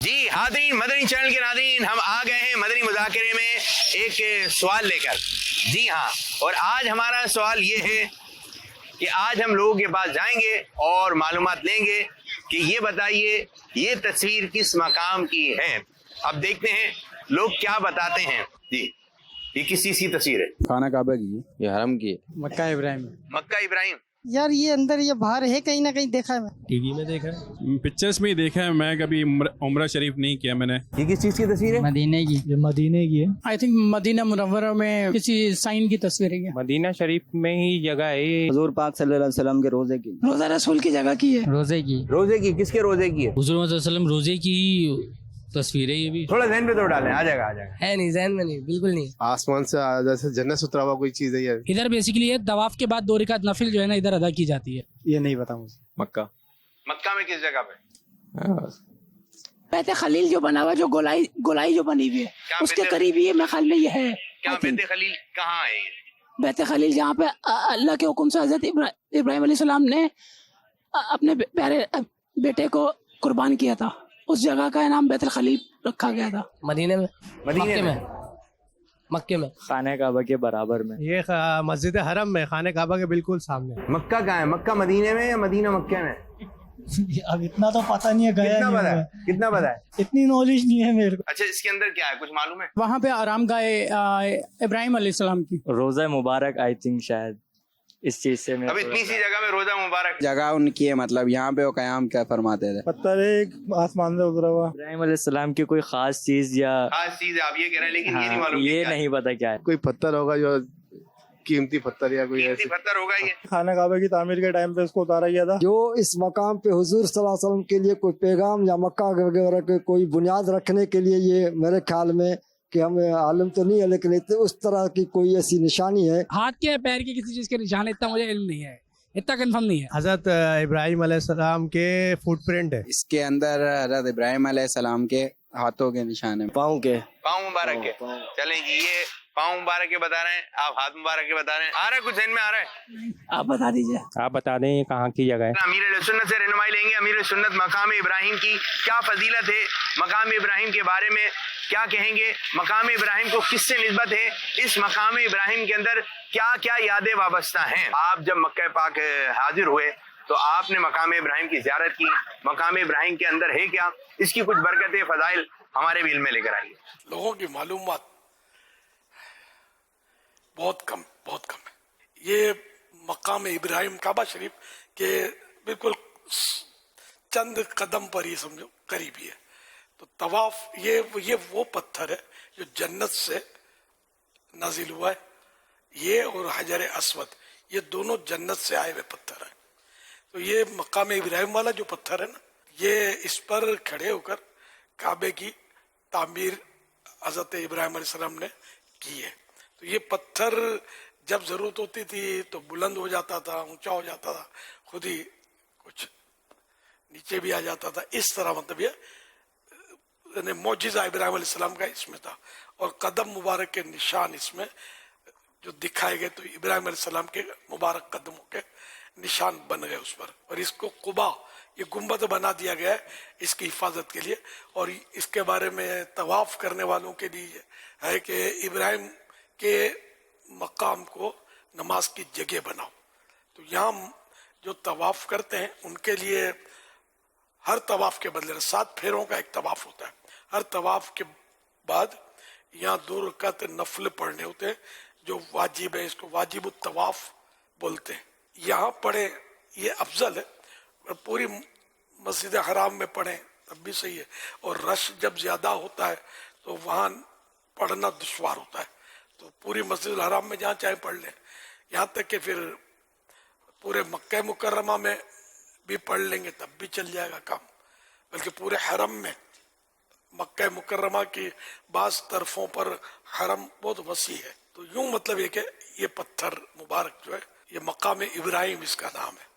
جی حاضرین، مدنی چینل کے ناظرین، ہم آ گئے ہیں مدنی مذاکرے میں ایک سوال لے کر. جی ہاں، اور آج ہمارا سوال یہ ہے کہ آج ہم لوگوں کے پاس جائیں گے اور معلومات لیں گے کہ یہ بتائیے یہ تصویر کس مقام کی ہے. اب دیکھتے ہیں لوگ کیا بتاتے ہیں. جی یہ کس چیز کی تصویر ہے؟ خانہ کعبہ کی، یہ حرم کی ہے. مکہ ابراہیم. مکہ ابراہیم. یار یہ اندر یہ باہر ہے، کہیں نہ کہیں دیکھا ہے میں. ٹی وی میں دیکھا ہے، پکچرز میں ہی دیکھا ہے. میں کبھی عمرہ شریف نہیں کیا میں نے. یہ کس چیز کی تصویر ہے؟ مدینے کی. یہ مدینے کی ہے. آئی تھنک مدینہ منورہ میں کسی سائن کی تصویر ہے. مدینہ شریف میں ہی جگہ ہے یہ. حضور پاک صلی اللہ علیہ وسلم کے روزے کی. روزہ رسول کی جگہ کی ہے. روزے کی. روزے کی. کس کے روزے کی ہے؟ حضور صلی اللہ علیہ وسلم روزے کی تصویر ہے. یہ بھی تھوڑا ذہن پہ تو ڈالیں، آ جائے گا. ہے نہیں ذہن میں، نہیں بالکل نہیں. آسمان سے جیسے جنت سے اترا ہوا کوئی چیز ہے یہ. ادھر بیسیکلی یہ طواف کے بعد 2 رکعت نفل جو ہے نا ادھر ادا کی جاتی ہے. یہ نہیں پتا مجھے. مکہ. مکہ میں کس جگہ پہ؟ بیت خلیل جو بنا ہوا، جو گولائی جو بنی ہوئی ہے اس کے قریب ہی میرے خیال میں یہ ہے. کیا بیت خلیل کہاں ہے یہ؟ بیت خلیل جہاں پہ اللہ کے حکم سے حضرت ابراہیم علیہ السلام نے اپنے پیارے بیٹے کو قربان کیا تھا، اس جگہ کا نام بیت الخلیل رکھا گیا تھا. مدینے میں، مدینے میں. مکے میں. خانہ کعبہ کے برابر میں. یہ مسجد حرم میں، خانہ کعبہ کے بالکل سامنے. مکہ کہاں ہے؟ مکہ مدینے میں یا مدینہ مکہ میں؟ اب اتنا تو پتہ نہیں ہے، گیا کتنا پتا ہے؟ کتنا پتا ہے؟ اتنی نالج نہیں ہے میرے کو. اچھا اس کے اندر کیا ہے، کچھ معلوم ہے؟ وہاں پہ آرام گاہ ابراہیم علیہ السلام کی. روزہ مبارک آئی تھنک شاید اس چیز سے میں اب اتنی سی جگہ میں روزہ مبارک. جگہ ان کی ہے، مطلب یہاں پہ وہ قیام کیا فرماتے تھے. پتھر ایک آسمان سے اترا ہوا. ابراہیم علیہ السلام کی کوئی خاص چیز یا خاص چیز ہے آپ یہ کہہ رہے ہیں، لیکن یہ نہیں معلوم. یہ نہیں پتا کیا ہے. کوئی پتھر ہوگا جو قیمتی پتھر یا کوئی ایسی. پتھر ہوگا یہ. خانہ کعبہ کی تعمیر کے ٹائم پہ اس کو اتارا گیا تھا. جو اس مقام پہ حضور صلی اللہ علیہ وسلم کے لیے کوئی پیغام یا مکہ وغیرہ کے کوئی بنیاد رکھنے کے لیے، یہ میرے خیال میں کہ ہمیں عالم تو نہیں ہے لیکن اس طرح کی کوئی ایسی نشانی ہے. ہاتھ کے پیر کے کسی چیز کے نشان اتنا مجھے علم نہیں ہے، اتنا کنفرم نہیں ہے. حضرت ابراہیم علیہ السلام کے فٹ پرنٹ ہے. اس کے اندر حضرت ابراہیم علیہ السلام کے ہاتھوں کے نشان ہیں. پاؤں کے. پاؤں مبارک کے. چلیں جی یہ پاؤں مبارک کے بتا رہے ہیں، آپ ہاتھ مبارک کے بتا رہے ہیں. آ رہا ہے کچھ ذہن میں آ رہا ہے؟ آپ بتا دیجیے. آپ بتا دیں یہ کہاں کی جگہ ہے. امیر اہل سنت سے رہنمائی لیں گے. امیر سنت مقام ابراہیم کی کیا فضیلت ہے، مقام ابراہیم کے بارے میں کیا کہیں گے، مقام ابراہیم کو کس سے نسبت ہے، اس مقام ابراہیم کے اندر کیا کیا یادیں وابستہ ہیں. آپ جب مکہ پاک حاضر ہوئے تو آپ نے مقام ابراہیم کی زیارت کی. مقام ابراہیم کے اندر ہے کیا، اس کی کچھ برکتیں فضائل ہمارے بھی علم میں لے کر آئیے. لوگوں کی معلومات بہت کم ہے. یہ مقام ابراہیم کعبہ شریف کے بالکل چند قدم پر یہ سمجھو قریب ہی ہے. تو طواف یہ وہ پتھر ہے جو جنت سے نازل ہوا ہے. یہ اور حجر اسود یہ دونوں جنت سے آئے ہوئے پتھر ہیں. تو یہ مقام ابراہیم والا جو پتھر ہے نا، یہ اس پر کھڑے ہو کر کعبے کی تعمیر حضرت ابراہیم علیہ السلام نے کی ہے. تو یہ پتھر جب ضرورت ہوتی تھی تو بلند ہو جاتا تھا، اونچا ہو جاتا تھا، خود ہی کچھ نیچے بھی آ جاتا تھا. اس طرح مطلب یہ معجزہ ابراہیم علیہ السلام کا اس میں تھا. اور قدم مبارک کے نشان اس میں جو دکھائے گئے تو ابراہیم علیہ السلام کے مبارک قدموں کے نشان بن گئے اس پر. اور اس کو قبا یہ گنبد بنا دیا گیا ہے اس کی حفاظت کے لیے. اور اس کے بارے میں طواف کرنے والوں کے لیے ہے کہ ابراہیم کے مقام کو نماز کی جگہ بناؤ. تو یہاں جو طواف کرتے ہیں ان کے لیے ہر طواف کے بدلے 7 پھیروں کا ایک طواف ہوتا ہے. ہر طواف کے بعد یہاں 2 رکعت نفل پڑھنے ہوتے ہیں جو واجب ہے. اس کو واجب الطواف بولتے ہیں. یہاں پڑھیں یہ افضل ہے، اور پوری مسجد حرام میں پڑھیں تب بھی صحیح ہے. اور رش جب زیادہ ہوتا ہے تو وہاں پڑھنا دشوار ہوتا ہے. تو پوری مسجد الحرام میں جہاں چاہے پڑھ لیں. یہاں تک کہ پھر پورے مکہ مکرمہ میں بھی پڑھ لیں گے تب بھی چل جائے گا کام. بلکہ پورے حرم میں مکہ مکرمہ کی بعض طرفوں پر حرم بہت وسیع ہے. تو یوں مطلب یہ کہ یہ پتھر مبارک جو ہے یہ مقام ابراہیم اس کا نام ہے.